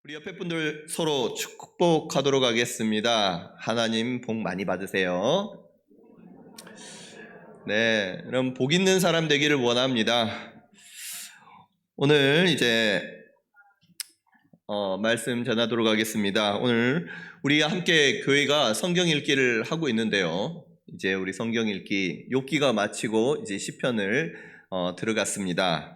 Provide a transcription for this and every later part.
우리 옆에 분들 서로 축복하도록 하겠습니다. 하나님 복 많이 받으세요. 네, 그럼 복 있는 사람 되기를 원합니다. 오늘 이제 말씀 전하도록 하겠습니다. 오늘 우리가 함께 교회가 성경 읽기를 하고 있는데요. 이제 우리 성경 읽기 욥기가 마치고 이제 시편을 들어갔습니다.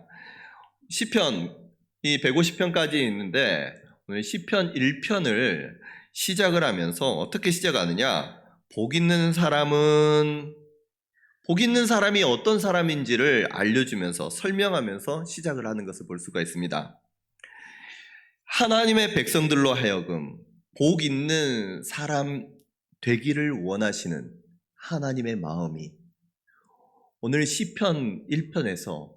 시편 이 150편까지 있는데 오늘 시편 1편을 시작을 하면서 어떻게 시작하느냐? 복 있는 사람이 어떤 사람인지를 알려주면서 설명하면서 시작을 하는 것을 볼 수가 있습니다. 하나님의 백성들로 하여금 복 있는 사람 되기를 원하시는 하나님의 마음이 오늘 시편 1편에서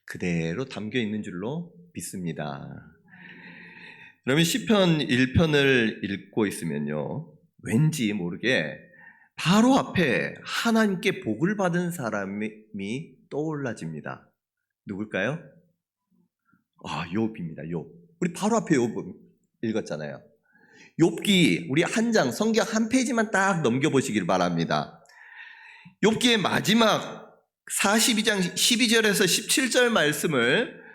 그대로 담겨 있는 줄로 믿습니다. 그러면 시편 1편을 읽고 있으면요, 왠지 모르게 바로 앞에 하나님께 복을 받은 사람이 떠올라집니다. 누굴까요? 욥입니다. 욥. 우리 바로 앞에 욥 읽었잖아요. 욥기 우리 한 장 성경 한 페이지만 딱 넘겨보시길 바랍니다. 욥기의 마지막 42장 12절에서 17절 말씀을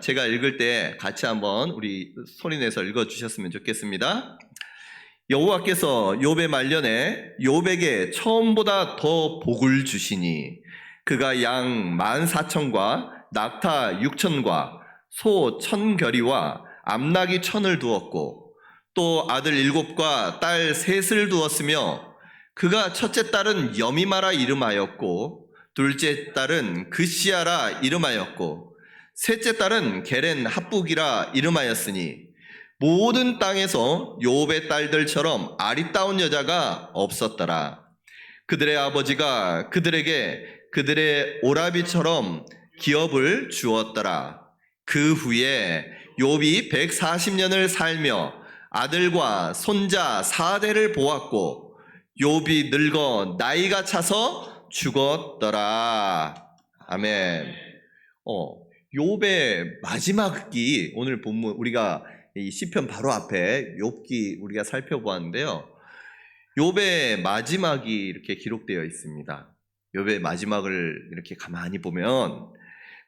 제가 읽을 때 같이 한번 우리 소리내서 읽어주셨으면 좋겠습니다. 여호와께서 욥의 말년에 욥에게 처음보다 더 복을 주시니 그가 양 14,000과 낙타 6,000과 소 1,000결이와 암나귀 1,000을 두었고 또 아들 7과 딸 3을 두었으며 그가 첫째 딸은 여미마라 이름하였고 둘째 딸은 그시아라 이름하였고 셋째 딸은 게렌 합북이라 이름하였으니 모든 땅에서 욥의 딸들처럼 아리따운 여자가 없었더라. 그들의 아버지가 그들에게 그들의 오라비처럼 기업을 주었더라. 그 후에 욥이 140년을 살며 아들과 손자 4대를 보았고 욥이 늙어 나이가 차서 죽었더라. 아멘. 욥의 마지막이 오늘 본문 우리가 이 시편 바로 앞에 욥기 우리가 살펴보았는데요. 욥의 마지막이 이렇게 기록되어 있습니다. 욥의 마지막을 이렇게 가만히 보면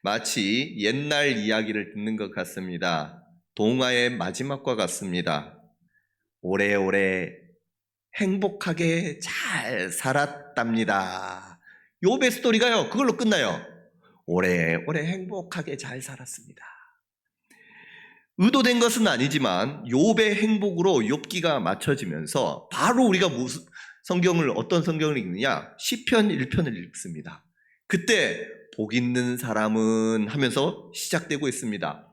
마치 옛날 이야기를 듣는 것 같습니다. 동화의 마지막과 같습니다. 오래오래 행복하게 잘 살았답니다. 욥의 스토리가요, 그걸로 끝나요. 오래오래 행복하게 잘 살았습니다. 의도된 것은 아니지만 욥의 행복으로 욥기가 맞춰지면서 바로 우리가 어떤 성경을 읽느냐? 시편 1편을 읽습니다. 그때 복 있는 사람은 하면서 시작되고 있습니다.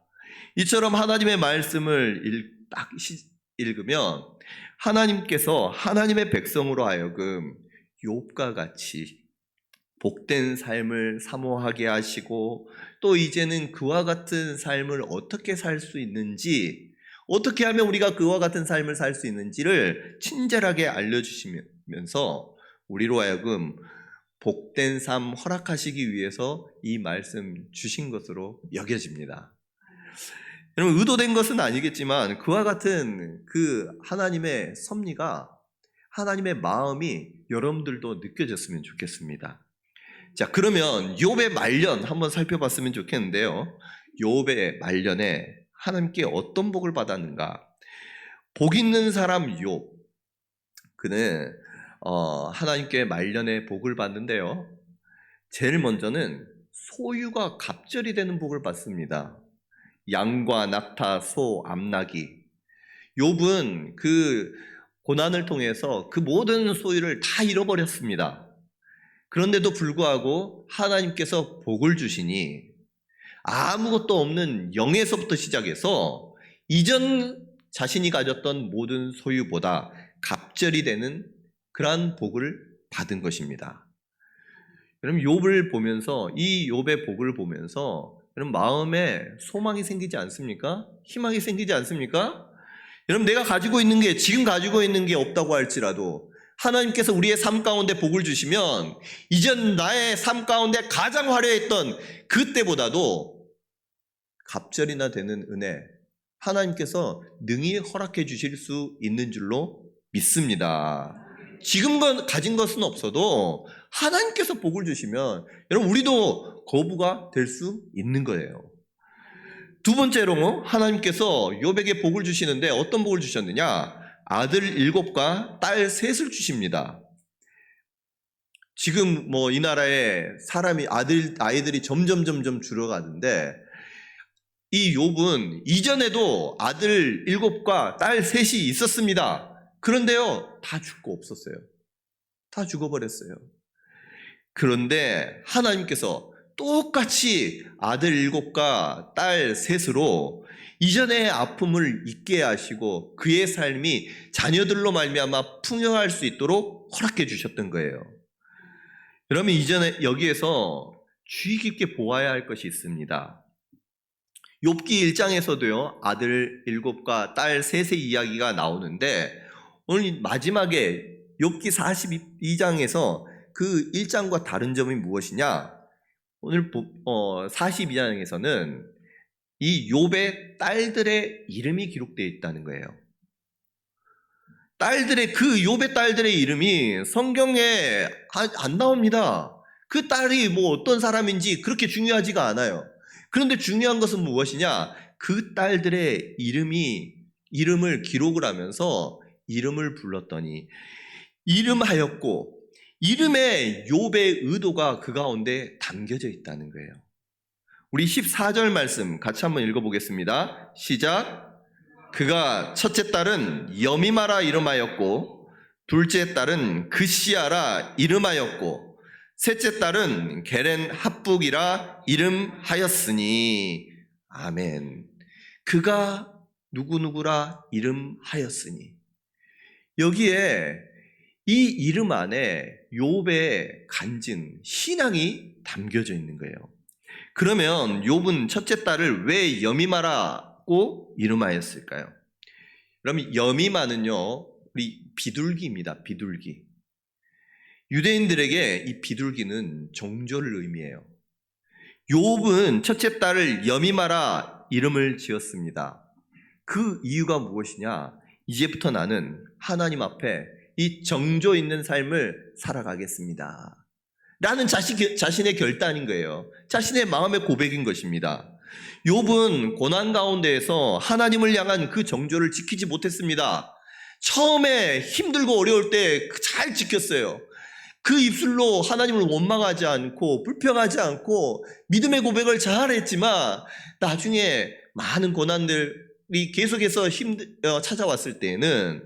이처럼 하나님의 말씀을 딱 읽으면 하나님께서 하나님의 백성으로 하여금 욥과 같이 복된 삶을 사모하게 하시고 또 이제는 그와 같은 삶을 어떻게 살 수 있는지, 어떻게 하면 우리가 그와 같은 삶을 살 수 있는지를 친절하게 알려주시면서 우리로 하여금 복된 삶 허락하시기 위해서 이 말씀 주신 것으로 여겨집니다. 여러분, 의도된 것은 아니겠지만 그와 같은 그 하나님의 섭리가, 하나님의 마음이 여러분들도 느껴졌으면 좋겠습니다. 자, 그러면 욥의 말년 한번 살펴봤으면 좋겠는데요. 욥의 말년에 하나님께 어떤 복을 받았는가? 복 있는 사람 욥, 그는 하나님께 말년에 복을 받는데요. 제일 먼저는 소유가 갑절이 되는 복을 받습니다. 양과 낙타, 소, 암나귀. 욥은 그 고난을 통해서 그 모든 소유를 다 잃어버렸습니다. 그런데도 불구하고 하나님께서 복을 주시니 아무것도 없는 영에서부터 시작해서 이전 자신이 가졌던 모든 소유보다 갑절이 되는 그러한 복을 받은 것입니다. 여러분, 욥을 보면서, 이 욥의 복을 보면서 여러분 마음에 소망이 생기지 않습니까? 희망이 생기지 않습니까? 여러분, 내가 지금 가지고 있는 게 없다고 할지라도 하나님께서 우리의 삶 가운데 복을 주시면 이전 나의 삶 가운데 가장 화려했던 그때보다도 갑절이나 되는 은혜, 하나님께서 능히 허락해 주실 수 있는 줄로 믿습니다. 지금 가진 것은 없어도 하나님께서 복을 주시면 여러분 우리도 거부가 될 수 있는 거예요. 두 번째로 하나님께서 욥에게 복을 주시는데 어떤 복을 주셨느냐? 아들 7과 딸 3을 주십니다. 지금 이 나라에 아이들이 점점 줄어가는데 이 욥은 이전에도 아들 7과 딸 3이 있었습니다. 그런데요, 다 죽고 없었어요. 다 죽어버렸어요. 그런데 하나님께서 똑같이 아들 7과 딸 3으로 이전의 아픔을 잊게 하시고 그의 삶이 자녀들로 말미암아 풍요할 수 있도록 허락해 주셨던 거예요. 여러분 이전에 여기에서 주의 깊게 보아야 할 것이 있습니다. 욥기 1장에서도요 아들 7과 딸 3의 이야기가 나오는데 오늘 마지막에 욥기 42장에서 그 1장과 다른 점이 무엇이냐? 오늘 42장에서는 이 욥의 딸들의 이름이 기록되어 있다는 거예요. 욥의 딸들의 이름이 성경에 안 나옵니다. 그 딸이 어떤 사람인지 그렇게 중요하지가 않아요. 그런데 중요한 것은 무엇이냐? 그 딸들의 이름을 기록을 하면서 이름을 불렀더니 이름하였고 이름에 욥의 의도가 그 가운데 담겨져 있다는 거예요. 우리 14절 말씀 같이 한번 읽어보겠습니다. 시작. 그가 첫째 딸은 여미마라 이름하였고 둘째 딸은 그시아라 이름하였고 셋째 딸은 게렌 합북이라 이름하였으니. 아멘. 그가 누구누구라 이름하였으니. 여기에 이 이름 안에 욥의 간증, 신앙이 담겨져 있는 거예요. 그러면 욥은 첫째 딸을 왜 여미마라고 이름하였을까요? 그럼 여미마는요, 우리 비둘기입니다. 비둘기. 유대인들에게 이 비둘기는 정조를 의미해요. 욥은 첫째 딸을 여미마라 이름을 지었습니다. 그 이유가 무엇이냐? 이제부터 나는 하나님 앞에 이 정조 있는 삶을 살아가겠습니다. 라는 자신의 결단인 거예요. 자신의 마음의 고백인 것입니다. 욥은 고난 가운데에서 하나님을 향한 그 정조를 지키지 못했습니다. 처음에 힘들고 어려울 때 잘 지켰어요. 그 입술로 하나님을 원망하지 않고 불평하지 않고 믿음의 고백을 잘 했지만 나중에 많은 고난들이 계속해서 찾아왔을 때에는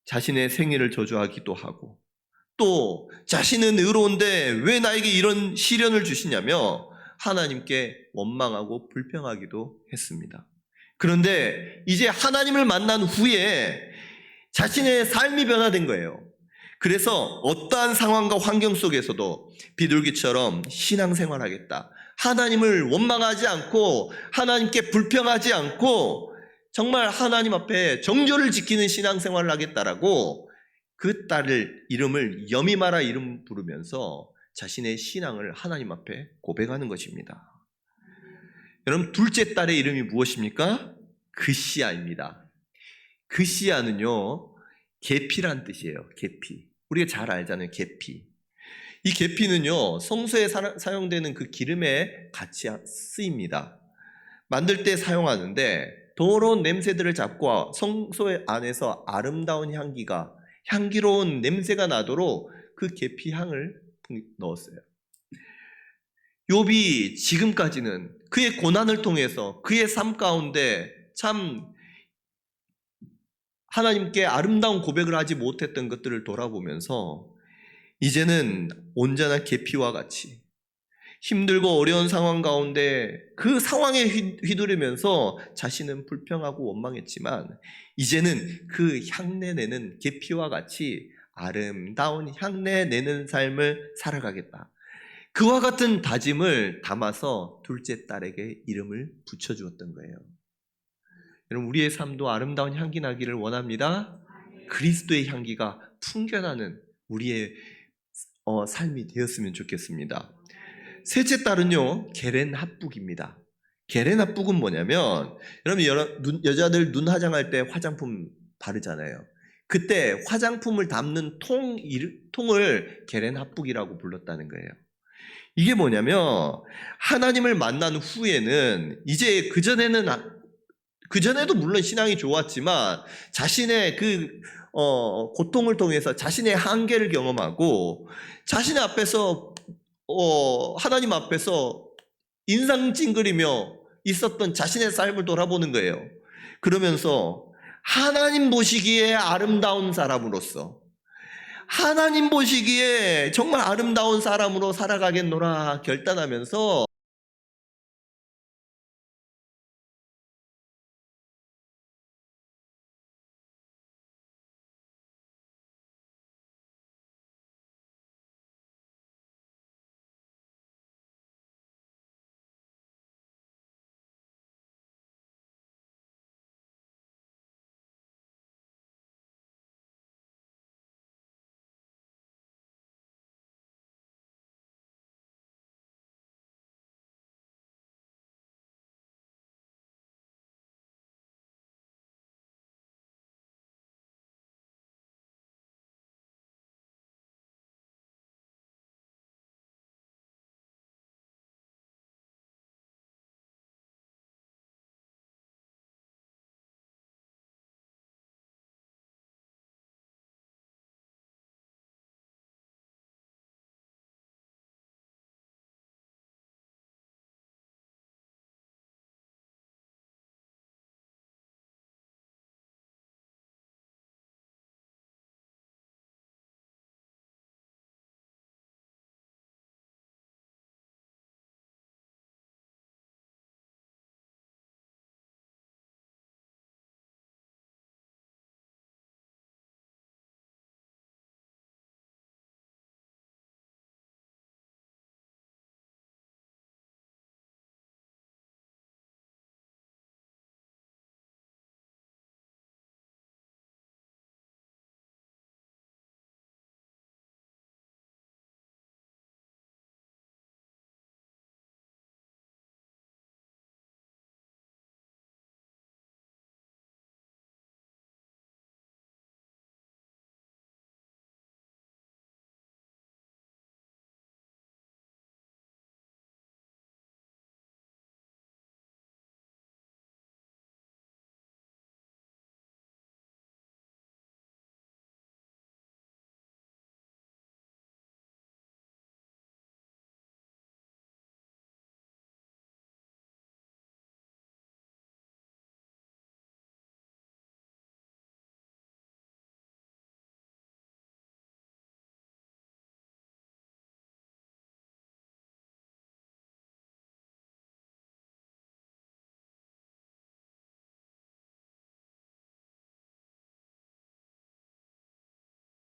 자신의 생애를 저주하기도 하고 또 자신은 의로운데 왜 나에게 이런 시련을 주시냐며 하나님께 원망하고 불평하기도 했습니다. 그런데 이제 하나님을 만난 후에 자신의 삶이 변화된 거예요. 그래서 어떠한 상황과 환경 속에서도 비둘기처럼 신앙생활하겠다. 하나님을 원망하지 않고 하나님께 불평하지 않고 정말 하나님 앞에 정조를 지키는 신앙생활을 하겠다라고 그 딸을 이름을 여미마라 이름 부르면서 자신의 신앙을 하나님 앞에 고백하는 것입니다. 여러분 둘째 딸의 이름이 무엇입니까? 그시아입니다. 그시아는요 계피란 뜻이에요. 계피. 우리가 잘 알잖아요. 계피. 이 계피는요 성소에 사용되는 그 기름에 같이 쓰입니다. 만들 때 사용하는데 더러운 냄새들을 잡고 성소 안에서 아름다운 향기로운 냄새가 나도록 그 계피 향을 넣었어요. 욥이 지금까지는 그의 고난을 통해서 그의 삶 가운데 참 하나님께 아름다운 고백을 하지 못했던 것들을 돌아보면서 이제는 온전한 계피와 같이 힘들고 어려운 상황 가운데 그 상황에 휘두르면서 자신은 불평하고 원망했지만 이제는 그 향내내는 계피와 같이 아름다운 향내내는 삶을 살아가겠다. 그와 같은 다짐을 담아서 둘째 딸에게 이름을 붙여주었던 거예요. 여러분 우리의 삶도 아름다운 향기 나기를 원합니다. 그리스도의 향기가 풍겨나는 우리의 삶이 되었으면 좋겠습니다. 셋째 딸은요 게렌 합북입니다. 게레나북은 뭐냐면, 여러분 여자들 눈 화장할 때 화장품 바르잖아요. 그때 화장품을 담는 통을 게레나북이라고 불렀다는 거예요. 이게 뭐냐면 하나님을 만난 후에는 이제 그전에도 물론 신앙이 좋았지만 자신의 고통을 통해서 자신의 한계를 경험하고 자신의 앞에서 하나님 앞에서 인상 찡그리며 있었던 자신의 삶을 돌아보는 거예요. 그러면서 하나님 보시기에 아름다운 사람으로서, 하나님 보시기에 정말 아름다운 사람으로 살아가겠노라 결단하면서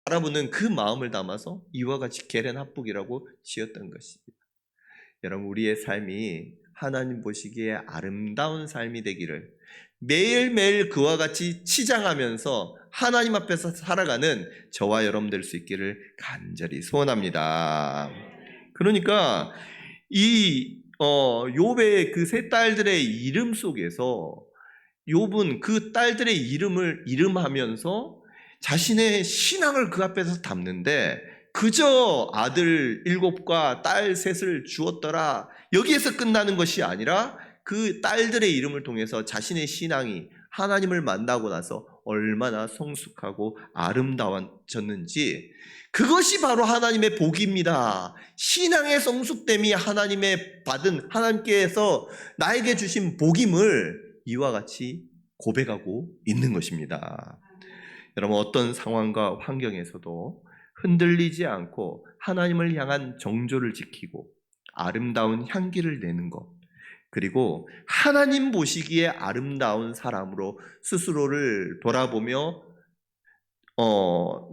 바라보는 그 마음을 담아서 이와 같이 게렌합북이라고 지었던 것입니다. 여러분, 우리의 삶이 하나님 보시기에 아름다운 삶이 되기를 매일매일 그와 같이 치장하면서 하나님 앞에서 살아가는 저와 여러분 될 수 있기를 간절히 소원합니다. 그러니까 이 욥의 그 세 딸들의 이름 속에서 욥은 그 딸들의 이름을 이름하면서 자신의 신앙을 그 앞에서 담는데, 그저 아들 7과 딸 3을 주었더라 여기에서 끝나는 것이 아니라 그 딸들의 이름을 통해서 자신의 신앙이 하나님을 만나고 나서 얼마나 성숙하고 아름다워졌는지, 그것이 바로 하나님의 복입니다. 신앙의 성숙됨이 하나님께서 나에게 주신 복임을 이와 같이 고백하고 있는 것입니다. 여러분, 어떤 상황과 환경에서도 흔들리지 않고 하나님을 향한 정조를 지키고 아름다운 향기를 내는 것, 그리고 하나님 보시기에 아름다운 사람으로 스스로를 돌아보며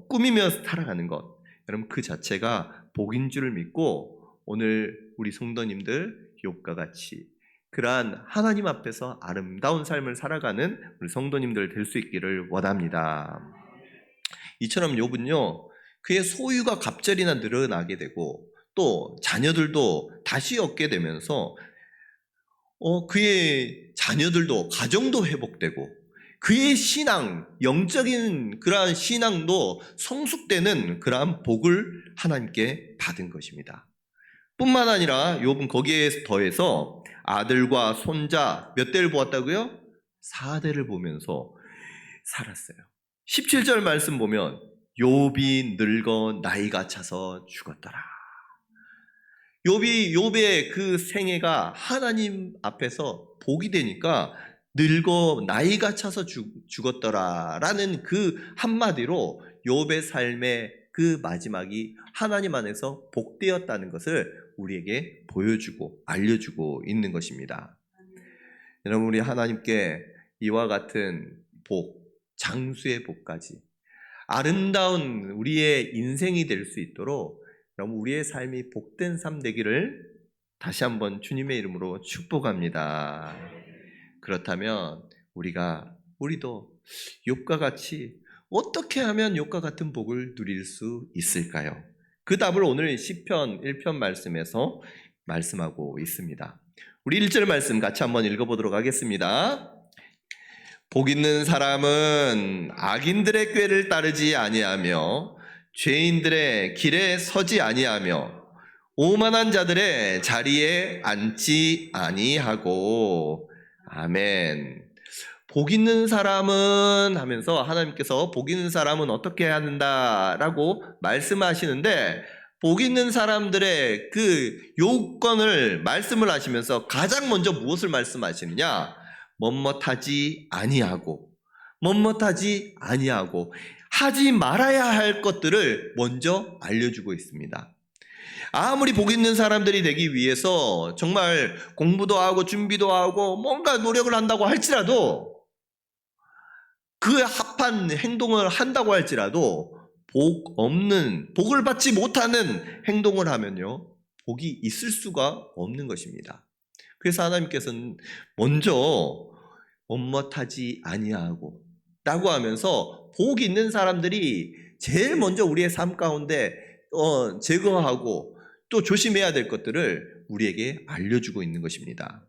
꾸미며 살아가는 것, 여러분 그 자체가 복인 줄을 믿고 오늘 우리 성도님들 욥과 같이 그러한 하나님 앞에서 아름다운 삶을 살아가는 우리 성도님들 될 수 있기를 원합니다. 이처럼 욥은요, 그의 소유가 갑절이나 늘어나게 되고 또 자녀들도 다시 얻게 되면서 그의 자녀들도, 가정도 회복되고, 그의 신앙, 영적인 그러한 신앙도 성숙되는 그러한 복을 하나님께 받은 것입니다. 뿐만 아니라 욥은 거기에 더해서 아들과 손자 몇 대를 보았다고요? 4대를 보면서 살았어요. 17절 말씀 보면 욥이 늙어 나이가 차서 죽었더라. 욥의 그 생애가 하나님 앞에서 복이 되니까 늙어 나이가 차서 죽었더라라는 그 한마디로 욥의 삶의 그 마지막이 하나님 안에서 복되었다는 것을 우리에게 보여주고 알려주고 있는 것입니다. 여러분, 우리 하나님께 이와 같은 복, 장수의 복까지 아름다운 우리의 인생이 될 수 있도록 여러분, 우리의 삶이 복된 삶 되기를 다시 한번 주님의 이름으로 축복합니다. 그렇다면 우리도 욥과 같이 어떻게 하면 욥과 같은 복을 누릴 수 있을까요? 그 답을 오늘 시편 1편 말씀에서 말씀하고 있습니다. 우리 1절 말씀 같이 한번 읽어보도록 하겠습니다. 복 있는 사람은 악인들의 꾀를 따르지 아니하며 죄인들의 길에 서지 아니하며 오만한 자들의 자리에 앉지 아니하고. 아멘. 복 있는 사람은 하면서 하나님께서 복 있는 사람은 어떻게 해야 한다라고 말씀하시는데, 복 있는 사람들의 그 요건을 말씀을 하시면서 가장 먼저 무엇을 말씀하시느냐? 멋멋하지 아니하고 하지 말아야 할 것들을 먼저 알려주고 있습니다. 아무리 복 있는 사람들이 되기 위해서 정말 공부도 하고 준비도 하고 뭔가 노력을 한다고 할지라도, 그에 합한 행동을 한다고 할지라도 복을 받지 못하는 행동을 하면요, 복이 있을 수가 없는 것입니다. 그래서 하나님께서는 먼저 멋멋하지 아니하고 라고 하면서 복 있는 사람들이 제일 먼저 우리의 삶 가운데 제거하고 또 조심해야 될 것들을 우리에게 알려주고 있는 것입니다.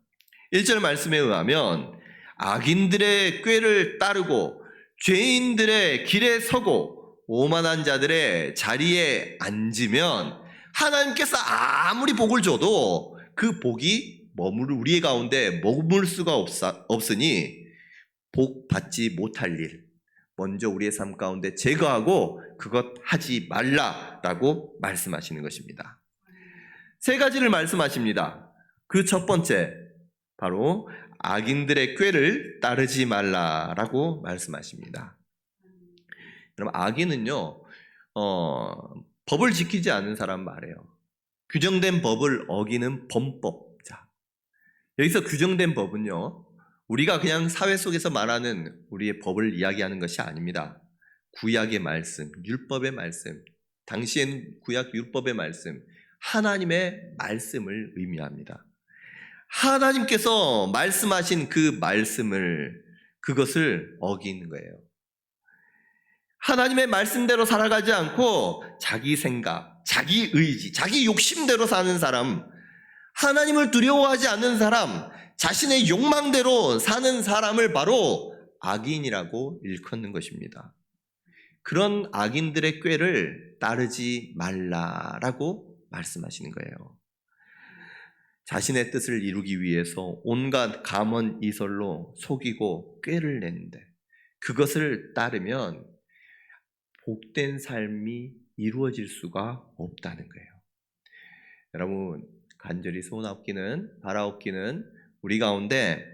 1절 말씀에 의하면 악인들의 꾀를 따르고 죄인들의 길에 서고 오만한 자들의 자리에 앉으면 하나님께서 아무리 복을 줘도 그 복이 우리 가운데 머물 수가 없으니 복 받지 못할 일 먼저 우리의 삶 가운데 제거하고 그것 하지 말라라고 말씀하시는 것입니다. 3가지를 말씀하십니다. 그 첫 번째, 바로 악인들의 꾀를 따르지 말라라고 말씀하십니다. 여러분, 악인은요, 법을 지키지 않는 사람 말이에요. 규정된 법을 어기는 범법자. 여기서 규정된 법은요, 우리가 그냥 사회 속에서 말하는 우리의 법을 이야기하는 것이 아닙니다. 구약의 말씀, 율법의 말씀, 당시엔 구약 율법의 말씀, 하나님의 말씀을 의미합니다. 하나님께서 말씀하신 그 말씀을, 그것을 어기는 거예요. 하나님의 말씀대로 살아가지 않고 자기 생각, 자기 의지, 자기 욕심대로 사는 사람, 하나님을 두려워하지 않는 사람, 자신의 욕망대로 사는 사람을 바로 악인이라고 일컫는 것입니다. 그런 악인들의 꾀를 따르지 말라라고 말씀하시는 거예요. 자신의 뜻을 이루기 위해서 온갖 감언이설로 속이고 꾀를 내는데, 그것을 따르면 복된 삶이 이루어질 수가 없다는 거예요. 여러분, 간절히 소원하옵기는, 바라옵기는 우리 가운데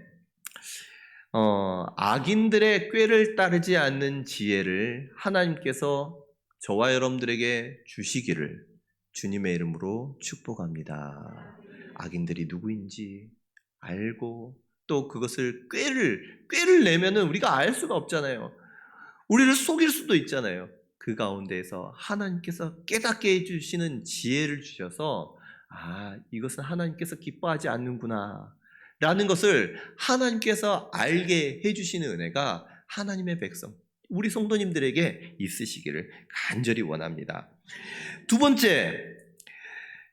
악인들의 꾀를 따르지 않는 지혜를 하나님께서 저와 여러분들에게 주시기를 주님의 이름으로 축복합니다. 악인들이 누구인지 알고 또 그것을 꾀를 내면은 우리가 알 수가 없잖아요. 우리를 속일 수도 있잖아요. 그 가운데에서 하나님께서 깨닫게 해주시는 지혜를 주셔서, 이것은 하나님께서 기뻐하지 않는구나 라는 것을 하나님께서 알게 해주시는 은혜가 하나님의 백성, 우리 성도님들에게 있으시기를 간절히 원합니다. 2번째,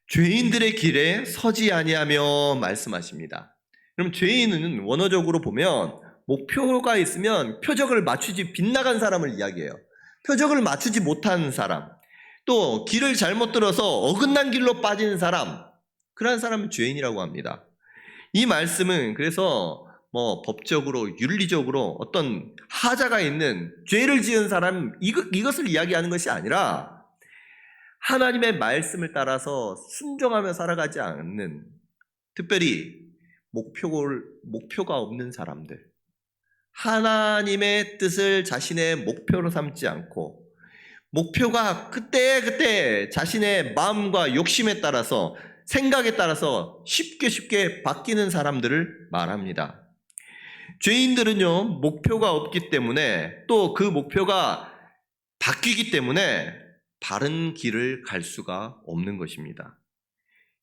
죄인들의 길에 서지 아니하며 말씀하십니다. 그럼 죄인은 원어적으로 보면 목표가 있으면 표적을 맞추지 빗나간 사람을 이야기해요. 표적을 맞추지 못한 사람, 또 길을 잘못 들어서 어긋난 길로 빠지는 사람, 그러한 사람은 죄인이라고 합니다. 이 말씀은 그래서 법적으로 윤리적으로 어떤 하자가 있는 죄를 지은 사람 이것을 이야기하는 것이 아니라 하나님의 말씀을 따라서 순종하며 살아가지 않는, 특별히 목표가 없는 사람들, 하나님의 뜻을 자신의 목표로 삼지 않고 목표가 그때 자신의 마음과 욕심에 따라서 생각에 따라서 쉽게 바뀌는 사람들을 말합니다. 죄인들은요, 목표가 없기 때문에 또 그 목표가 바뀌기 때문에 바른 길을 갈 수가 없는 것입니다.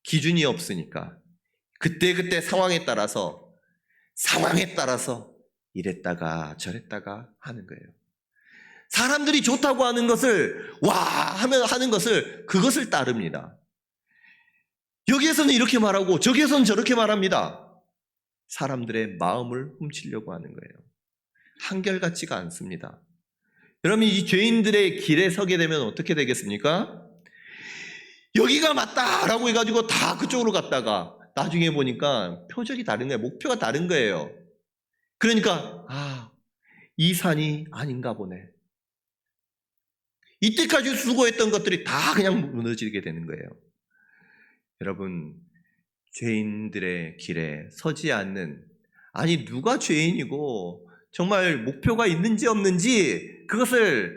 기준이 없으니까 그때 상황에 따라서 이랬다가 저랬다가 하는 거예요. 사람들이 좋다고 하는 것을 하는 것을 그것을 따릅니다. 여기에서는 이렇게 말하고 저기에서는 저렇게 말합니다. 사람들의 마음을 훔치려고 하는 거예요. 한결같지가 않습니다. 여러분, 이 죄인들의 길에 서게 되면 어떻게 되겠습니까? 여기가 맞다라고 해가지고 다 그쪽으로 갔다가 나중에 보니까 표적이 다른 거예요. 목표가 다른 거예요. 그러니까 이 산이 아닌가 보네. 이때까지 수고했던 것들이 다 그냥 무너지게 되는 거예요. 여러분, 죄인들의 길에 서지 않는, 누가 죄인이고 정말 목표가 있는지 없는지 그것을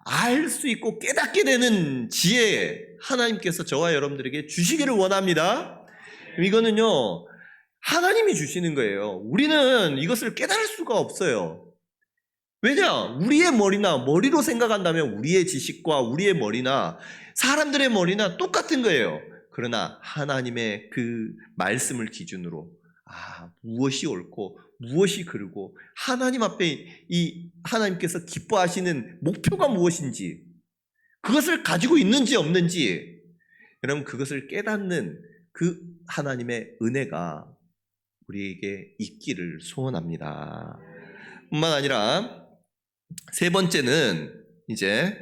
알 수 있고 깨닫게 되는 지혜, 하나님께서 저와 여러분들에게 주시기를 원합니다. 이거는요, 하나님이 주시는 거예요. 우리는 이것을 깨달을 수가 없어요. 왜냐? 우리의 머리로 생각한다면 우리의 지식과 우리의 머리나 사람들의 머리나 똑같은 거예요. 그러나 하나님의 그 말씀을 기준으로 무엇이 옳고 무엇이 그르고 하나님 앞에 이 하나님께서 기뻐하시는 목표가 무엇인지, 그것을 가지고 있는지 없는지, 여러분, 그것을 깨닫는 그 하나님의 은혜가 우리에게 있기를 소원합니다. 뿐만 아니라 세 번째는 이제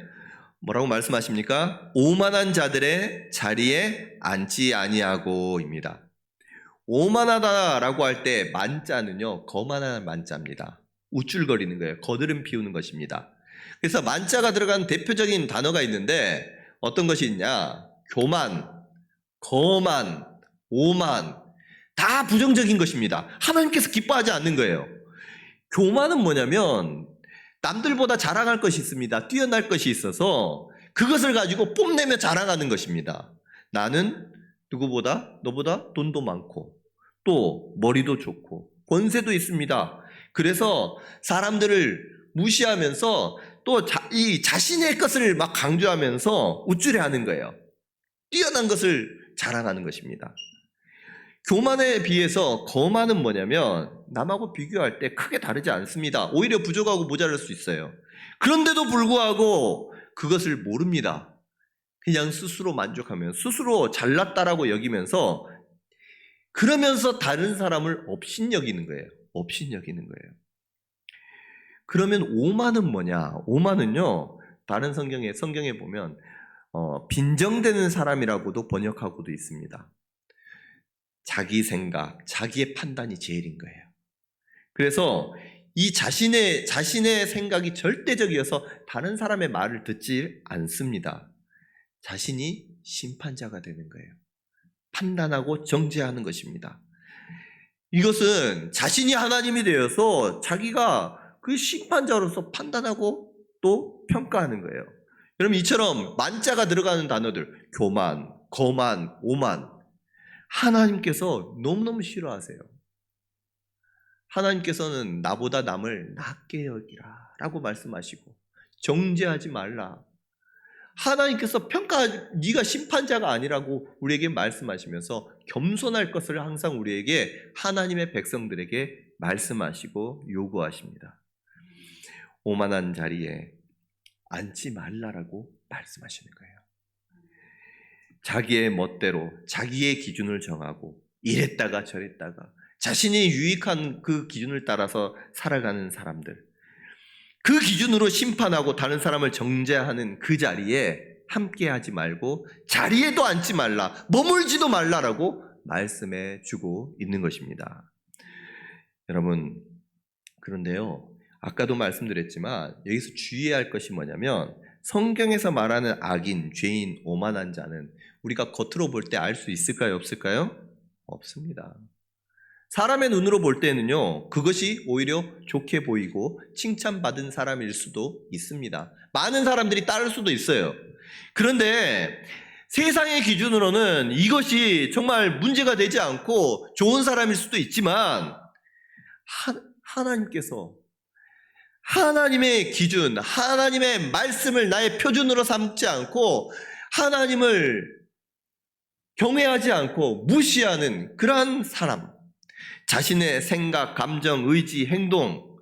뭐라고 말씀하십니까? 오만한 자들의 자리에 앉지 아니하고입니다. 오만하다라고 할 때 만자는요, 거만한 만자입니다. 우쭐거리는 거예요. 거드름 피우는 것입니다. 그래서 만자가 들어간 대표적인 단어가 있는데 어떤 것이 있냐? 교만, 거만, 오만, 다 부정적인 것입니다. 하나님께서 기뻐하지 않는 거예요. 교만은 뭐냐면 남들보다 자랑할 것이 있습니다. 뛰어날 것이 있어서 그것을 가지고 뽐내며 자랑하는 것입니다. 나는 너보다 돈도 많고 또 머리도 좋고 권세도 있습니다. 그래서 사람들을 무시하면서 또 이 자신의 것을 막 강조하면서 우쭐해하는 거예요. 뛰어난 것을 자랑하는 것입니다. 교만에 비해서 거만은 뭐냐면 남하고 비교할 때 크게 다르지 않습니다. 오히려 부족하고 모자랄 수 있어요. 그런데도 불구하고 그것을 모릅니다. 그냥 스스로 만족하면 스스로 잘났다라고 여기면서, 그러면서 다른 사람을 업신여기는 거예요. 그러면 오만은 뭐냐? 오만은요, 다른 성경에 보면 빈정되는 사람이라고도 번역하고도 있습니다. 자기 생각, 자기의 판단이 제일인 거예요. 그래서 이 자신의 생각이 절대적이어서 다른 사람의 말을 듣지 않습니다. 자신이 심판자가 되는 거예요. 판단하고 정죄하는 것입니다. 이것은 자신이 하나님이 되어서 자기가 그 심판자로서 판단하고 또 평가하는 거예요. 여러분, 이처럼 만자가 들어가는 단어들, 교만, 거만, 오만, 하나님께서 너무너무 싫어하세요. 하나님께서는 나보다 남을 낮게 여기라 라고 말씀하시고 정죄하지 말라. 하나님께서 네가 심판자가 아니라고 우리에게 말씀하시면서 겸손할 것을 항상 우리에게, 하나님의 백성들에게 말씀하시고 요구하십니다. 오만한 자리에 앉지 말라라고 말씀하시는 거예요. 자기의 멋대로 자기의 기준을 정하고 이랬다가 저랬다가 자신이 유익한 그 기준을 따라서 살아가는 사람들, 그 기준으로 심판하고 다른 사람을 정죄하는 그 자리에 함께하지 말고 자리에도 앉지 말라, 머물지도 말라라고 말씀해 주고 있는 것입니다. 여러분, 그런데요, 아까도 말씀드렸지만 여기서 주의해야 할 것이 뭐냐면, 성경에서 말하는 악인, 죄인, 오만한 자는 우리가 겉으로 볼 때 알 수 있을까요? 없을까요? 없습니다. 사람의 눈으로 볼 때는요, 그것이 오히려 좋게 보이고 칭찬받은 사람일 수도 있습니다. 많은 사람들이 따를 수도 있어요. 그런데 세상의 기준으로는 이것이 정말 문제가 되지 않고 좋은 사람일 수도 있지만, 하나님께서 하나님의 기준, 하나님의 말씀을 나의 표준으로 삼지 않고 하나님을 경외하지 않고 무시하는 그러한 사람, 자신의 생각, 감정, 의지, 행동,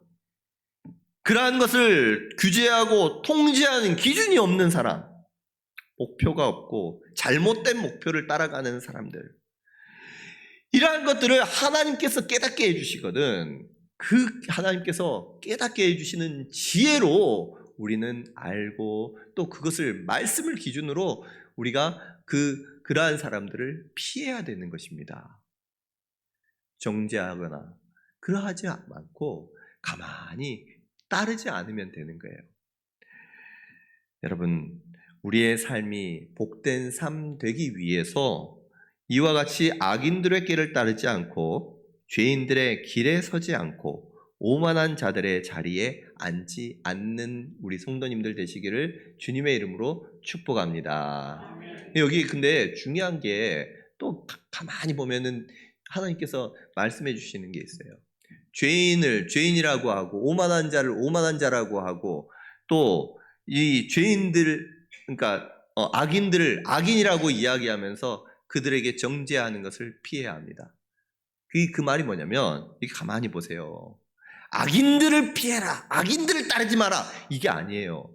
그러한 것을 규제하고 통제하는 기준이 없는 사람, 목표가 없고 잘못된 목표를 따라가는 사람들, 이러한 것들을 하나님께서 깨닫게 해주시거든. 그 하나님께서 깨닫게 해주시는 지혜로 우리는 알고, 또 그것을 말씀을 기준으로 우리가 그러한 사람들을 피해야 되는 것입니다. 정죄하거나 그러하지 않고 가만히 따르지 않으면 되는 거예요. 여러분, 우리의 삶이 복된 삶 되기 위해서 이와 같이 악인들의 길을 따르지 않고 죄인들의 길에 서지 않고 오만한 자들의 자리에 앉지 않는 우리 성도님들 되시기를 주님의 이름으로 축복합니다. 여기 근데 중요한 게, 또 가만히 보면은 하나님께서 말씀해 주시는 게 있어요. 죄인을 죄인이라고 하고 오만한 자를 오만한 자라고 하고, 또 이 죄인들, 그러니까 악인들을 악인이라고 이야기하면서 그들에게 정죄하는 것을 피해야 합니다. 그 말이 뭐냐면, 이게 가만히 보세요. 악인들을 피해라, 악인들을 따르지 마라, 이게 아니에요.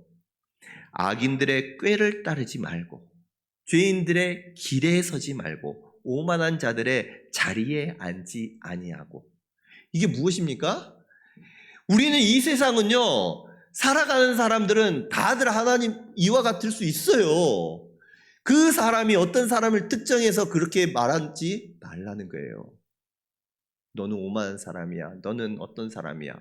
악인들의 꾀를 따르지 말고 죄인들의 길에 서지 말고 오만한 자들의 자리에 앉지 아니하고. 이게 무엇입니까? 우리는 이 세상은요, 살아가는 사람들은 다들 하나님 이와 같을 수 있어요. 그 사람이 어떤 사람을 특정해서 그렇게 말하지 말라는 거예요. 너는 오만한 사람이야, 너는 어떤 사람이야.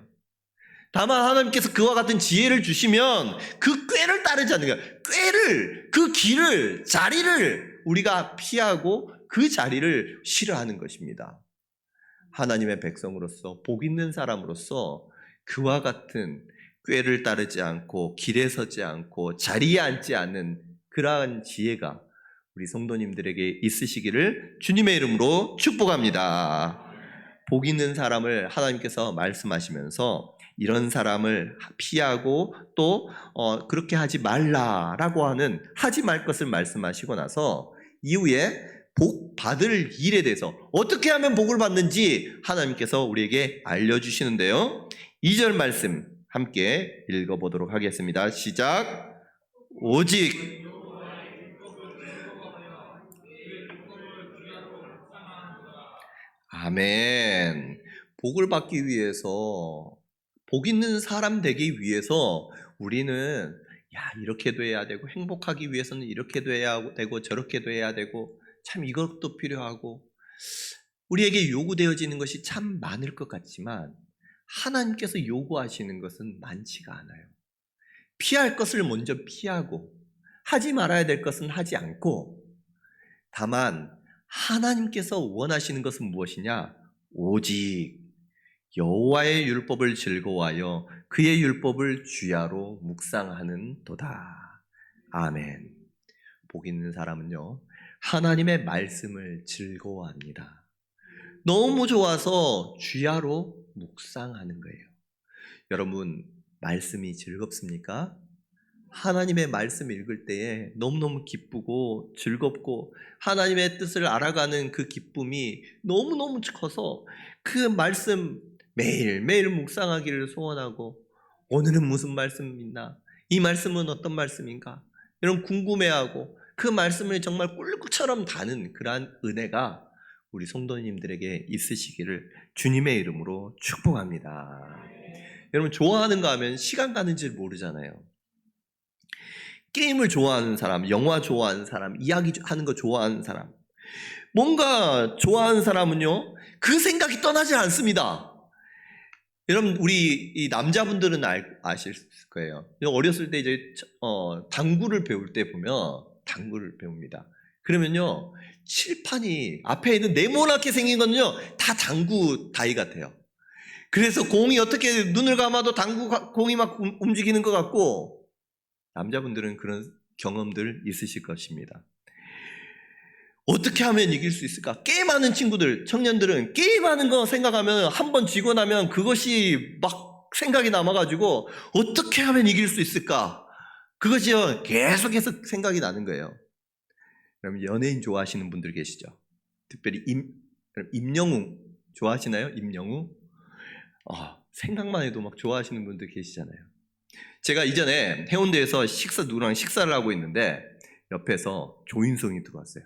다만 하나님께서 그와 같은 지혜를 주시면 그 꾀를 따르지 않는 거예요. 꾀를, 그 길을, 자리를 우리가 피하고 그 자리를 싫어하는 것입니다. 하나님의 백성으로서, 복 있는 사람으로서 그와 같은 꾀를 따르지 않고 길에 서지 않고 자리에 앉지 않는 그러한 지혜가 우리 성도님들에게 있으시기를 주님의 이름으로 축복합니다. 복 있는 사람을 하나님께서 말씀하시면서 이런 사람을 피하고 또 그렇게 하지 말라라고 하는, 하지 말 것을 말씀하시고 나서 이후에 복 받을 일에 대해서 어떻게 하면 복을 받는지 하나님께서 우리에게 알려주시는데요. 2절 말씀 함께 읽어보도록 하겠습니다. 시작. 오직 아멘. 복을 받기 위해서, 복 있는 사람 되기 위해서 우리는 이렇게도 해야 되고, 행복하기 위해서는 이렇게도 해야 되고 저렇게도 해야 되고, 참 이것도 필요하고, 우리에게 요구되어지는 것이 참 많을 것 같지만 하나님께서 요구하시는 것은 많지가 않아요. 피할 것을 먼저 피하고 하지 말아야 될 것은 하지 않고, 다만 하나님께서 원하시는 것은 무엇이냐? 오직 여호와의 율법을 즐거워하여 그의 율법을 주야로 묵상하는 도다. 아멘. 복 있는 사람은요, 하나님의 말씀을 즐거워합니다. 너무 좋아서 주야로 묵상하는 거예요. 여러분, 말씀이 즐겁습니까? 하나님의 말씀 읽을 때에 너무너무 기쁘고 즐겁고 하나님의 뜻을 알아가는 그 기쁨이 너무너무 커서 그 말씀 매일매일 묵상하기를 소원하고, 오늘은 무슨 말씀이 있나? 이 말씀은 어떤 말씀인가? 이런 궁금해하고 그 말씀을 정말 꿀꿀처럼 다는 그러한 은혜가 우리 성도님들에게 있으시기를 주님의 이름으로 축복합니다. 여러분, 좋아하는 거 하면 시간 가는 줄 모르잖아요. 게임을 좋아하는 사람, 영화 좋아하는 사람, 이야기하는 거 좋아하는 사람, 뭔가 좋아하는 사람은요, 그 생각이 떠나지 않습니다. 여러분, 우리 이 남자분들은 아실 거예요. 어렸을 때 이제 당구를 배울 때 보면 당구를 배웁니다. 그러면요, 칠판이 앞에 있는 네모나게 생긴 거는요, 다 당구 다이 같아요. 그래서 공이 어떻게 눈을 감아도 공이 막 움직이는 것 같고, 남자분들은 그런 경험들 있으실 것입니다. 어떻게 하면 이길 수 있을까? 게임하는 친구들, 청년들은 게임하는 거 생각하면 한 번 지고 나면 그것이 막 생각이 남아가지고 어떻게 하면 이길 수 있을까? 그것이 계속해서 생각이 나는 거예요. 그럼 연예인 좋아하시는 분들 계시죠? 특별히 임영웅 좋아하시나요? 임영웅? 생각만 해도 막 좋아하시는 분들 계시잖아요. 제가 이전에 해운대에서 누구랑 식사를 하고 있는데 옆에서 조인성이 들어왔어요.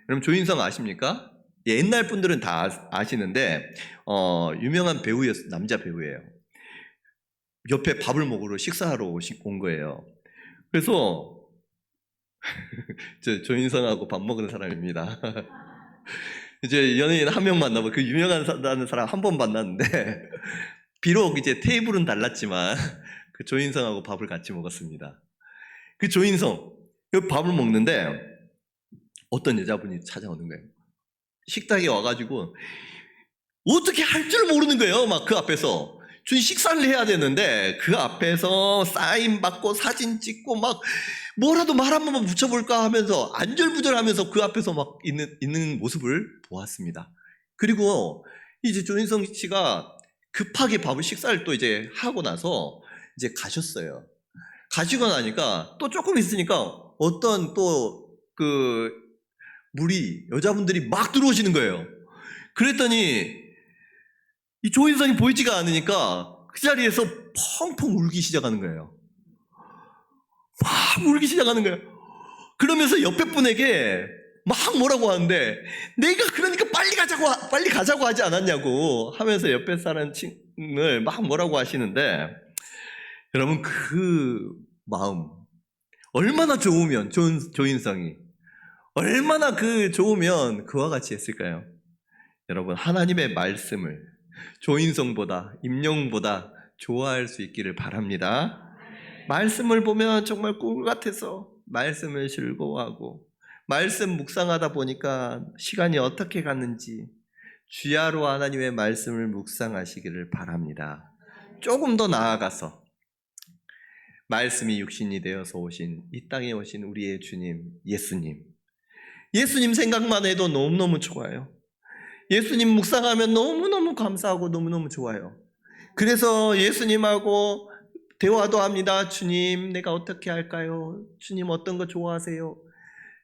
그럼 조인성 아십니까? 옛날 분들은 다 아시는데 유명한 배우였어요. 남자 배우예요. 옆에 밥을 먹으러 식사하러 온 거예요. 그래서 저 조인성하고 밥 먹는 사람입니다. 이제 연예인 한 명 만나고 그 유명한 사람 한 번 만났는데 비록 이제 테이블은 달랐지만 그 조인성하고 밥을 같이 먹었습니다. 그 조인성 밥을 먹는데 어떤 여자분이 찾아오는 거예요. 식탁에 와가지고 어떻게 할 줄 모르는 거예요. 막 그 앞에서 식사를 해야 되는데 그 앞에서 사인 받고 사진 찍고 막 뭐라도 말 한 번만 붙여볼까 하면서 안절부절하면서 그 앞에서 막 있는 모습을 보았습니다. 그리고 이제 조인성 씨가 급하게 식사를 또 이제 하고 나서 이제 가셨어요. 가시고 나니까 또 조금 있으니까 어떤 또 여자분들이 막 들어오시는 거예요. 그랬더니 이 조인성이 보이지가 않으니까 그 자리에서 펑펑 울기 시작하는 거예요. 막 울기 시작하는 거예요. 그러면서 옆에 분에게 막 뭐라고 하는데 내가 그러니까 빨리 가자고 하지 않았냐고 하면서 옆에 사는 친구를 막 뭐라고 하시는데 여러분 그 마음 얼마나 좋으면 조인성이 얼마나 좋으면 그와 같이 했을까요? 여러분 하나님의 말씀을 조인성보다 임영웅보다 좋아할 수 있기를 바랍니다. 말씀을 보면 정말 꿀 같아서 말씀을 즐거워하고 말씀 묵상하다 보니까 시간이 어떻게 갔는지 주야로 하나님의 말씀을 묵상하시기를 바랍니다. 조금 더 나아가서 말씀이 육신이 되어서 오신 이 땅에 오신 우리의 주님 예수님 생각만 해도 너무너무 좋아요. 예수님 묵상하면 너무너무 감사하고 너무너무 좋아요. 그래서 예수님하고 대화도 합니다. 주님, 내가 어떻게 할까요? 주님 어떤 거 좋아하세요?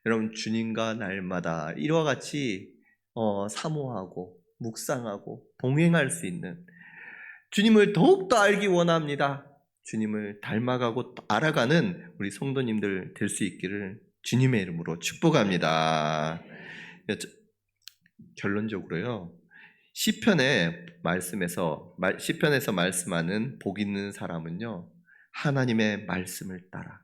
여러분 주님과 날마다 이와 같이 사모하고 묵상하고 동행할 수 있는 주님을 더욱더 알기 원합니다. 주님을 닮아가고 알아가는 우리 성도님들 될 수 있기를 주님의 이름으로 축복합니다. 결론적으로요. 시편에서 말씀하는 복 있는 사람은요. 하나님의 말씀을 따라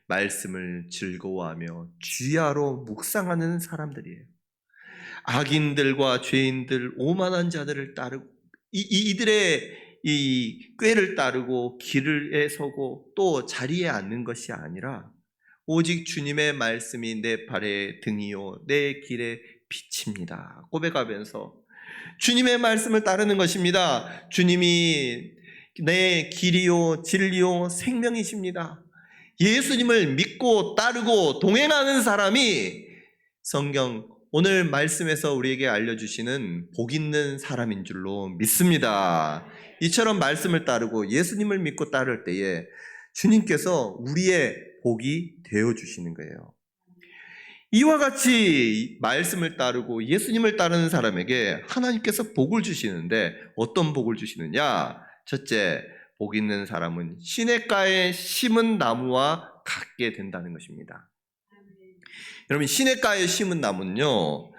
말씀을 즐거워하며 주야로 묵상하는 사람들이에요. 악인들과 죄인들 오만한 자들을 따르고 이들의 이 꾀를 따르고 길에 서고 또 자리에 앉는 것이 아니라 오직 주님의 말씀이 내 발의 등이요 내 길의 빛입니다. 고백하면서 주님의 말씀을 따르는 것입니다. 주님이 내 길이요 진리요 생명이십니다. 예수님을 믿고 따르고 동행하는 사람이 성경 오늘 말씀에서 우리에게 알려주시는 복 있는 사람인 줄로 믿습니다. 이처럼 말씀을 따르고 예수님을 믿고 따를 때에 주님께서 우리의 복이 되어주시는 거예요. 이와 같이 말씀을 따르고 예수님을 따르는 사람에게 하나님께서 복을 주시는데 어떤 복을 주시느냐? 첫째, 복 있는 사람은 시냇가에 심은 나무와 같게 된다는 것입니다. 여러분 시냇가에 심은 나무는요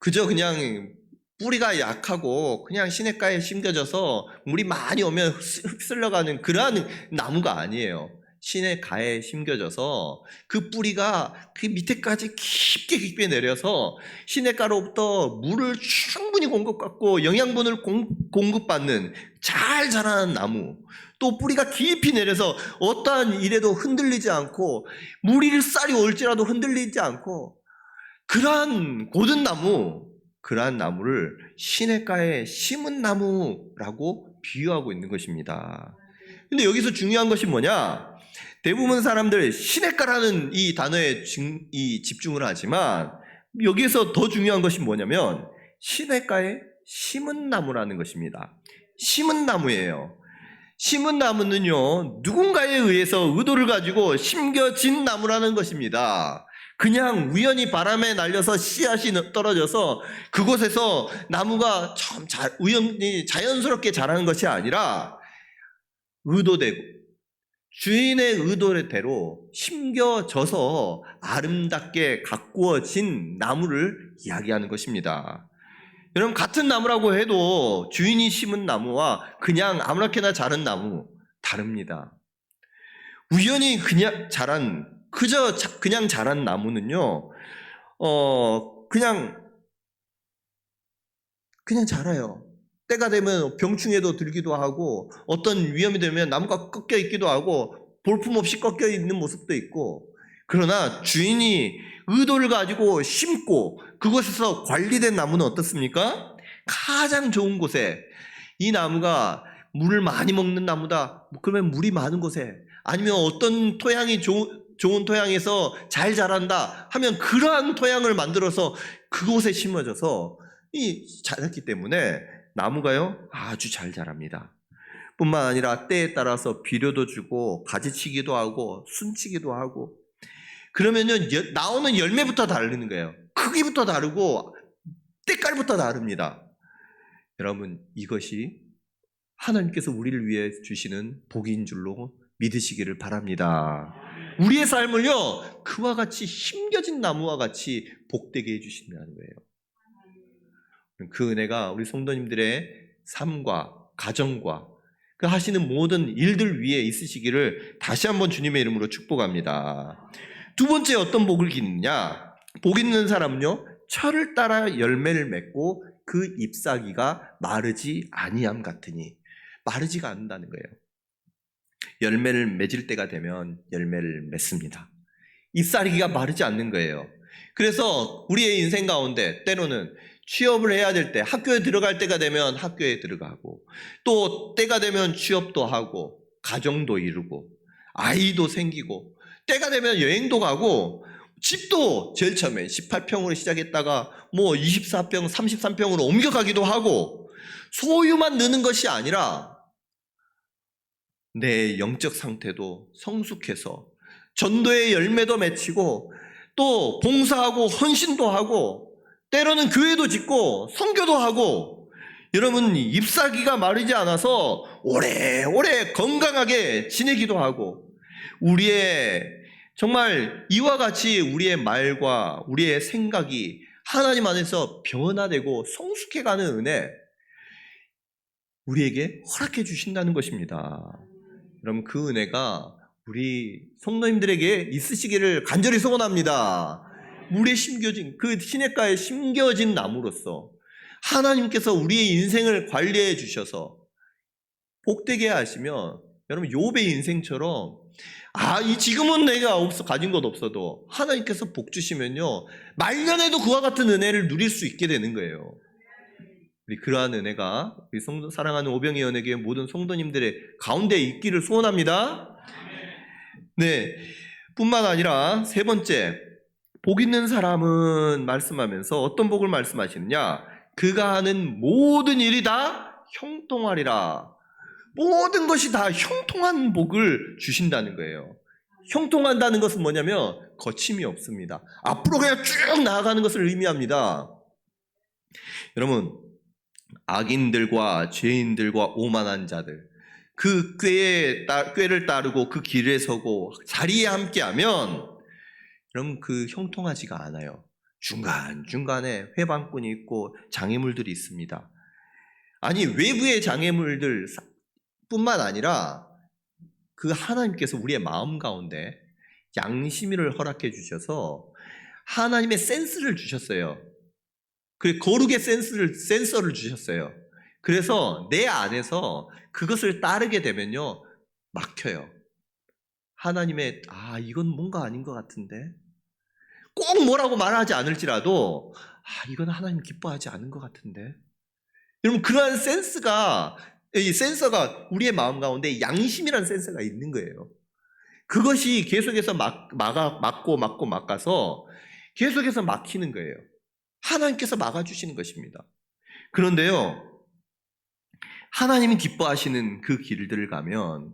그저 그냥 뿌리가 약하고 그냥 시냇가에 심겨져서 물이 많이 오면 휩쓸려가는 그러한 나무가 아니에요. 시냇가에 심겨져서 그 뿌리가 그 밑에까지 깊게 내려서 시냇가로부터 물을 충분히 공급받고 영양분을 공급받는 잘 자라는 나무, 또 뿌리가 깊이 내려서 어떠한 일에도 흔들리지 않고 물이 쌀이 올지라도 흔들리지 않고 그러한 고든 나무, 그러한 나무를 시냇가에 심은 나무라고 비유하고 있는 것입니다. 근데 여기서 중요한 것이 뭐냐? 대부분 사람들 시냇가라는 이 단어에 집중을 하지만 여기에서 더 중요한 것이 뭐냐면 시냇가에 심은 나무라는 것입니다. 심은 나무예요. 심은 나무는요, 누군가에 의해서 의도를 가지고 심겨진 나무라는 것입니다. 그냥 우연히 바람에 날려서 씨앗이 떨어져서 그곳에서 나무가 참 우연히 자연스럽게 자라는 것이 아니라 의도되고 주인의 의도대로 심겨져서 아름답게 가꾸어진 나무를 이야기하는 것입니다. 여러분, 같은 나무라고 해도 주인이 심은 나무와 그냥 아무렇게나 자란 나무 다릅니다. 우연히 그냥 자란 나무는요, 그냥 자라요. 때가 되면 병충해도 들기도 하고 어떤 위험이 되면 나무가 꺾여 있기도 하고 볼품없이 꺾여 있는 모습도 있고, 그러나 주인이 의도를 가지고 심고 그곳에서 관리된 나무는 어떻습니까? 가장 좋은 곳에, 이 나무가 물을 많이 먹는 나무다, 그러면 물이 많은 곳에, 아니면 어떤 토양이 좋은 토양에서 잘 자란다 하면 그러한 토양을 만들어서 그곳에 심어져서 자랐기 때문에 나무가요 아주 잘 자랍니다. 뿐만 아니라 때에 따라서 비료도 주고 가지치기도 하고 순치기도 하고, 그러면요 나오는 열매부터 다르는 거예요. 크기부터 다르고 때깔부터 다릅니다. 여러분, 이것이 하나님께서 우리를 위해 주시는 복인 줄로 믿으시기를 바랍니다. 우리의 삶을요 그와 같이 심겨진 나무와 같이 복되게 해주신다는 거예요. 그 은혜가 우리 성도님들의 삶과 가정과 그 하시는 모든 일들 위에 있으시기를 다시 한번 주님의 이름으로 축복합니다. 두 번째, 어떤 복을 기느냐? 복 있는 사람은요 철을 따라 열매를 맺고 그 잎사귀가 마르지 아니함 같으니, 마르지가 않는다는 거예요. 열매를 맺을 때가 되면 열매를 맺습니다. 잎사귀가 마르지 않는 거예요. 그래서 우리의 인생 가운데 때로는 취업을 해야 될 때, 학교에 들어갈 때가 되면 학교에 들어가고, 또 때가 되면 취업도 하고 가정도 이루고 아이도 생기고, 때가 되면 여행도 가고, 집도 제일 처음에 18평으로 시작했다가 뭐 24평, 33평으로 옮겨가기도 하고, 소유만 느는 것이 아니라 내 영적 상태도 성숙해서 전도의 열매도 맺히고 또 봉사하고 헌신도 하고 때로는 교회도 짓고 선교도 하고, 여러분 잎사귀가 마르지 않아서 오래오래 건강하게 지내기도 하고, 우리의 정말 이와 같이 우리의 말과 우리의 생각이 하나님 안에서 변화되고 성숙해가는 은혜 우리에게 허락해 주신다는 것입니다. 여러분, 그 은혜가 우리 성도님들에게 있으시기를 간절히 소원합니다. 물에 심겨진 그 시냇가에 심겨진 나무로서 하나님께서 우리의 인생을 관리해 주셔서 복되게 하시면, 여러분 욥의 인생처럼 지금은 내가 가진 것 없어도 하나님께서 복 주시면요 말년에도 그와 같은 은혜를 누릴 수 있게 되는 거예요. 우리 그러한 은혜가 우리 사랑하는 오병이어 은혜교회 모든 성도님들의 가운데 있기를 소원합니다. 네, 뿐만 아니라 세 번째, 복 있는 사람은 말씀하면서 어떤 복을 말씀하시느냐? 그가 하는 모든 일이 다 형통하리라. 모든 것이 다 형통한 복을 주신다는 거예요. 형통한다는 것은 뭐냐면 거침이 없습니다. 앞으로 그냥 쭉 나아가는 것을 의미합니다. 여러분, 악인들과 죄인들과 오만한 자들, 그 꾀를 따르고 그 길에 서고 자리에 함께하면 여러분 그 형통하지가 않아요. 중간중간에 회방꾼이 있고 장애물들이 있습니다. 아니, 외부의 장애물들 뿐만 아니라 그 하나님께서 우리의 마음 가운데 양심을 허락해 주셔서 하나님의 센스를 주셨어요. 그 거룩의 센서를 주셨어요. 그래서 내 안에서 그것을 따르게 되면요, 막혀요. 하나님의, 이건 뭔가 아닌 것 같은데? 꼭 뭐라고 말하지 않을지라도, 이건 하나님 기뻐하지 않은 것 같은데? 여러분, 그러한 이 센서가 우리의 마음 가운데 양심이라는 센서가 있는 거예요. 그것이 계속해서 막아서 계속해서 막히는 거예요. 하나님께서 막아주시는 것입니다. 그런데요, 하나님이 기뻐하시는 그 길들을 가면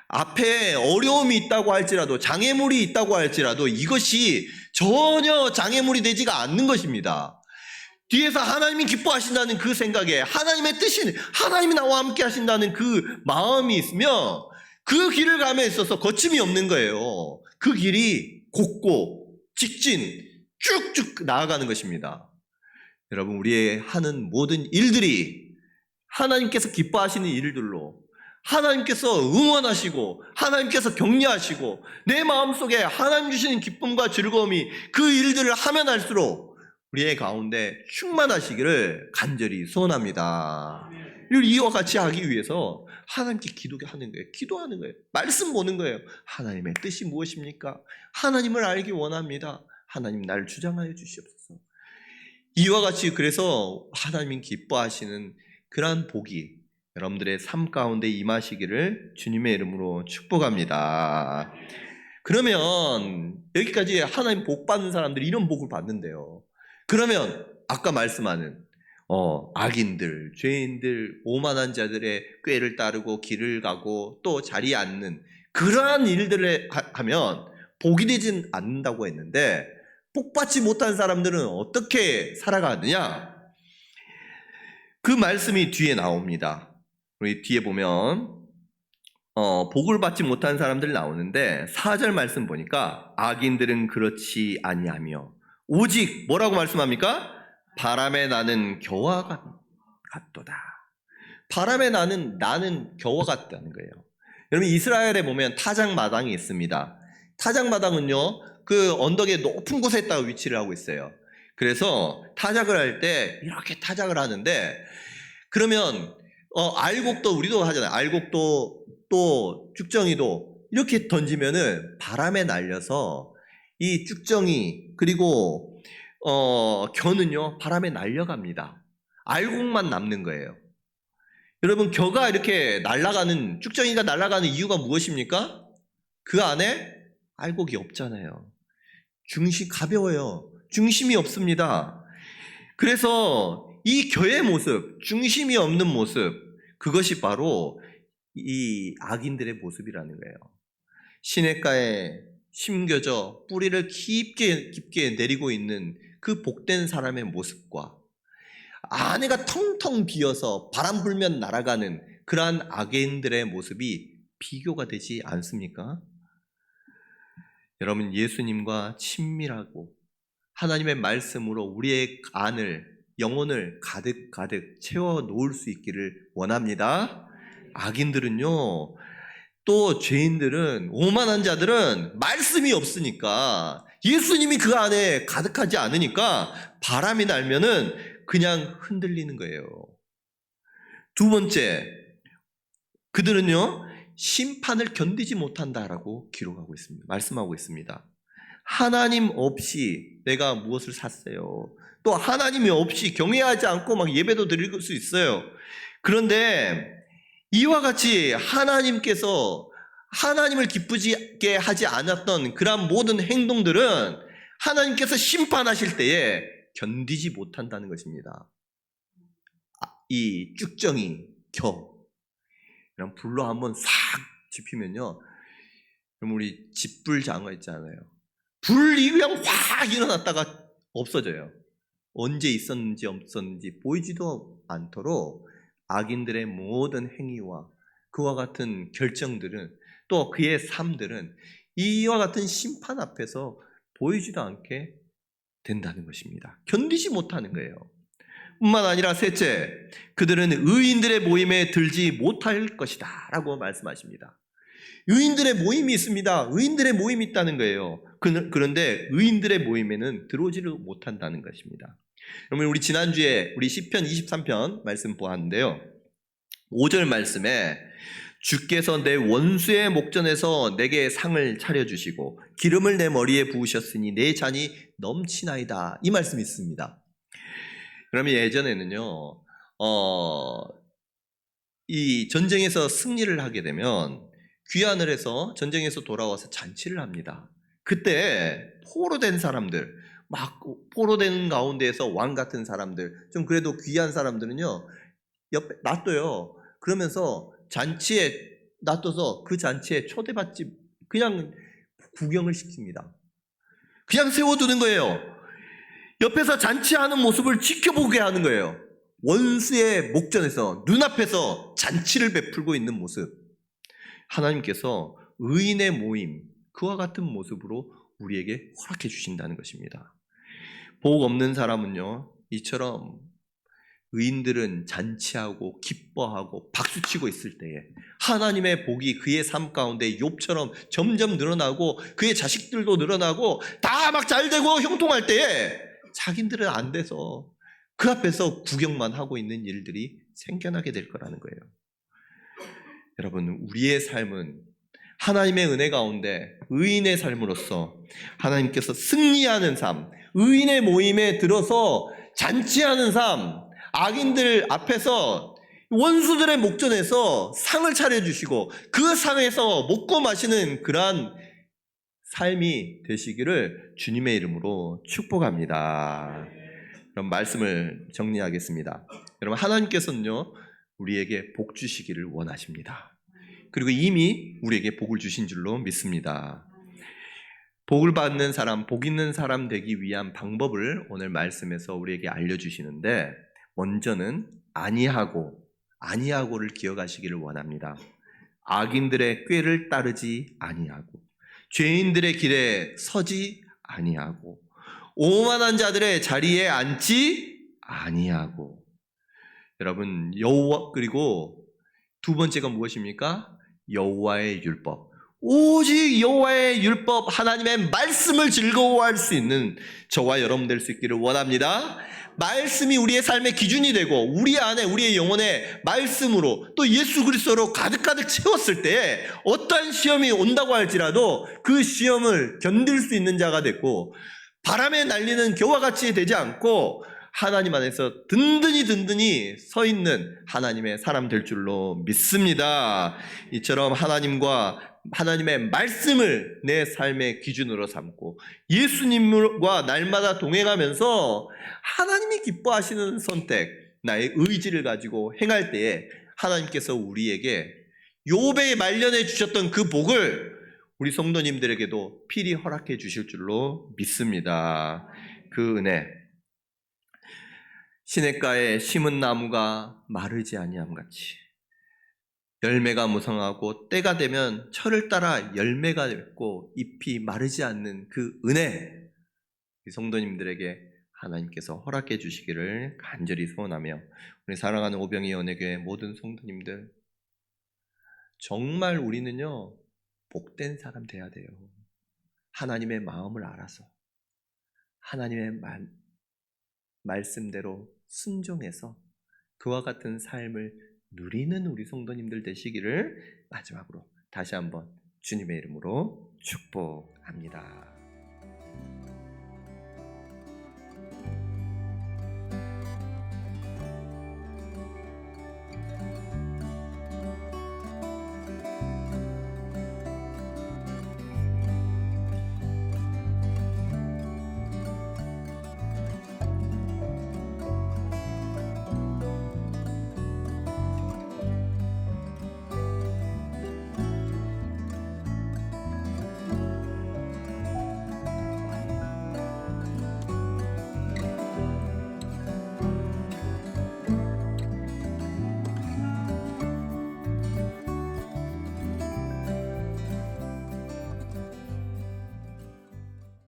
앞에 어려움이 있다고 할지라도, 장애물이 있다고 할지라도 이것이 전혀 장애물이 되지가 않는 것입니다. 뒤에서 하나님이 기뻐하신다는 그 생각에, 하나님의 뜻이, 하나님이 나와 함께 하신다는 그 마음이 있으면 그 길을 감에 있어서 거침이 없는 거예요. 그 길이 곧고 직진 쭉쭉 나아가는 것입니다. 여러분, 우리의 하는 모든 일들이 하나님께서 기뻐하시는 일들로, 하나님께서 응원하시고 하나님께서 격려하시고 내 마음속에 하나님 주시는 기쁨과 즐거움이 그 일들을 하면 할수록 우리의 가운데 충만하시기를 간절히 소원합니다. 이와 같이 하기 위해서 하나님께 기도하는 거예요. 기도하는 거예요. 말씀 보는 거예요. 하나님의 뜻이 무엇입니까? 하나님을 알기 원합니다. 하나님 나를 주장하여 주시옵소서. 이와 같이 그래서 하나님 기뻐하시는 그러한 복이 여러분들의 삶 가운데 임하시기를 주님의 이름으로 축복합니다. 그러면 여기까지 하나님 복 받는 사람들이 이런 복을 받는데요. 그러면 아까 말씀하는 악인들, 죄인들, 오만한 자들의 꾀를 따르고 길을 가고 또 자리에 앉는 그러한 일들을 하면 복이 되진 않는다고 했는데, 복받지 못한 사람들은 어떻게 살아가느냐? 그 말씀이 뒤에 나옵니다. 우리 뒤에 보면 복을 받지 못한 사람들 나오는데 4절 말씀 보니까 악인들은 그렇지 아니하며 오직 뭐라고 말씀합니까? 바람에 나는 겨와 같도다. 바람에 나는 겨와 같다는 거예요. 여러분, 이스라엘에 보면 타작마당이 있습니다. 타작마당은요, 그 언덕의 높은 곳에 있다가 위치를 하고 있어요. 그래서 타작을 할 때 이렇게 타작을 하는데, 그러면 알곡도 우리도 하잖아요. 알곡도 또 쭉정이도 이렇게 던지면은 바람에 날려서 이 쭉정이 그리고 겨는요 바람에 날려갑니다. 알곡만 남는 거예요. 여러분, 겨가 이렇게 날아가는, 쭉정이가 날아가는 이유가 무엇입니까? 그 안에 알곡이 없잖아요. 가벼워요. 중심이 없습니다. 그래서 이 겨의 모습, 중심이 없는 모습, 그것이 바로 이 악인들의 모습이라는 거예요. 시냇가에 심겨져 뿌리를 깊게 내리고 있는 그 복된 사람의 모습과 안에가 텅텅 비어서 바람 불면 날아가는 그러한 악인들의 모습이 비교가 되지 않습니까? 여러분, 예수님과 친밀하고 하나님의 말씀으로 우리의 영혼을 가득 채워 놓을 수 있기를 원합니다. 악인들은요, 또 죄인들은, 오만한 자들은 말씀이 없으니까, 예수님이 그 안에 가득하지 않으니까 바람이 날면은 그냥 흔들리는 거예요. 두 번째, 그들은요 심판을 견디지 못한다라고 기록하고 있습니다. 말씀하고 있습니다. 하나님 없이 내가 무엇을 샀어요? 또 하나님이 없이 경외하지 않고 막 예배도 드릴 수 있어요. 그런데 이와 같이 하나님께서 하나님을 기쁘게 하지 않았던 그런 모든 행동들은 하나님께서 심판하실 때에 견디지 못한다는 것입니다. 이 쭉정이 그냥 불로 한번 싹 지피면요, 그럼 우리 집불 장어 있잖아요. 불이 그냥 확 일어났다가 없어져요. 언제 있었는지 없었는지 보이지도 않도록 악인들의 모든 행위와 그와 같은 결정들은, 또 그의 삶들은 이와 같은 심판 앞에서 보이지도 않게 된다는 것입니다. 견디지 못하는 거예요. 뿐만 아니라 셋째, 그들은 의인들의 모임에 들지 못할 것이다 라고 말씀하십니다. 의인들의 모임이 있습니다. 의인들의 모임이 있다는 거예요. 그런데 의인들의 모임에는 들어오지를 못한다는 것입니다. 여러분, 우리 지난주에 우리 시편 23편 말씀 보았는데요. 5절 말씀에 주께서 내 원수의 목전에서 내게 상을 차려주시고 기름을 내 머리에 부으셨으니 내 잔이 넘치나이다, 이 말씀이 있습니다. 그러면 예전에는요, 이 전쟁에서 승리를 하게 되면 귀환을 해서 전쟁에서 돌아와서 잔치를 합니다. 그때 포로된 사람들, 막 포로된 가운데에서 왕 같은 사람들, 좀 그래도 귀한 사람들은요, 옆에 놔둬요. 그러면서 잔치에 놔둬서 그 잔치에 초대받지, 그냥 구경을 시킵니다. 그냥 세워두는 거예요. 옆에서 잔치하는 모습을 지켜보게 하는 거예요. 원수의 목전에서, 눈앞에서 잔치를 베풀고 있는 모습. 하나님께서 의인의 모임, 그와 같은 모습으로 우리에게 허락해 주신다는 것입니다. 복 없는 사람은요, 이처럼 의인들은 잔치하고 기뻐하고 박수치고 있을 때에 하나님의 복이 그의 삶 가운데 욥처럼 점점 늘어나고 그의 자식들도 늘어나고 다 막 잘되고 형통할 때에 자기들은 안 돼서 그 앞에서 구경만 하고 있는 일들이 생겨나게 될 거라는 거예요. 여러분, 우리의 삶은 하나님의 은혜 가운데 의인의 삶으로서 하나님께서 승리하는 삶, 의인의 모임에 들어서 잔치하는 삶, 악인들 앞에서 원수들의 목전에서 상을 차려주시고 그 상에서 먹고 마시는 그러한 삶이 되시기를 주님의 이름으로 축복합니다. 그럼 말씀을 정리하겠습니다. 여러분, 하나님께서는요, 우리에게 복 주시기를 원하십니다. 그리고 이미 우리에게 복을 주신 줄로 믿습니다. 복을 받는 사람, 복 있는 사람 되기 위한 방법을 오늘 말씀에서 우리에게 알려주시는데, 먼저는 아니하고를 기억하시기를 원합니다. 악인들의 꾀를 따르지 아니하고, 죄인들의 길에 서지 아니하고, 오만한 자들의 자리에 앉지 아니하고. 여러분, 여호와, 그리고 두 번째가 무엇입니까? 여호와의 율법. 오직 여호와의 율법, 하나님의 말씀을 즐거워할 수 있는 저와 여러분 될 수 있기를 원합니다. 말씀이 우리의 삶의 기준이 되고 우리 안에, 우리의 영혼에 말씀으로 또 예수 그리스도로 가득가득 채웠을 때 어떠한 시험이 온다고 할지라도 그 시험을 견딜 수 있는 자가 됐고, 바람에 날리는 겨와 같이 되지 않고 하나님 안에서 든든히 서 있는 하나님의 사람 될 줄로 믿습니다. 이처럼 하나님의 말씀을 내 삶의 기준으로 삼고 예수님과 날마다 동행하면서 하나님이 기뻐하시는 선택, 나의 의지를 가지고 행할 때에 하나님께서 우리에게 욥에 말려내 주셨던 그 복을 우리 성도님들에게도 필히 허락해 주실 줄로 믿습니다. 그 은혜, 시냇가에 심은 나무가 마르지 아니함 같이 열매가 무성하고 때가 되면 철을 따라 열매가 있고 잎이 마르지 않는 그 은혜, 우리 성도님들에게 하나님께서 허락해 주시기를 간절히 소원하며, 우리 사랑하는 오병이 연예교회 모든 성도님들, 정말 우리는요, 복된 사람 돼야 돼요. 하나님의 마음을 알아서 하나님의 말씀대로 순종해서 그와 같은 삶을 누리는 우리 성도님들 되시기를 마지막으로 다시 한번 주님의 이름으로 축복합니다.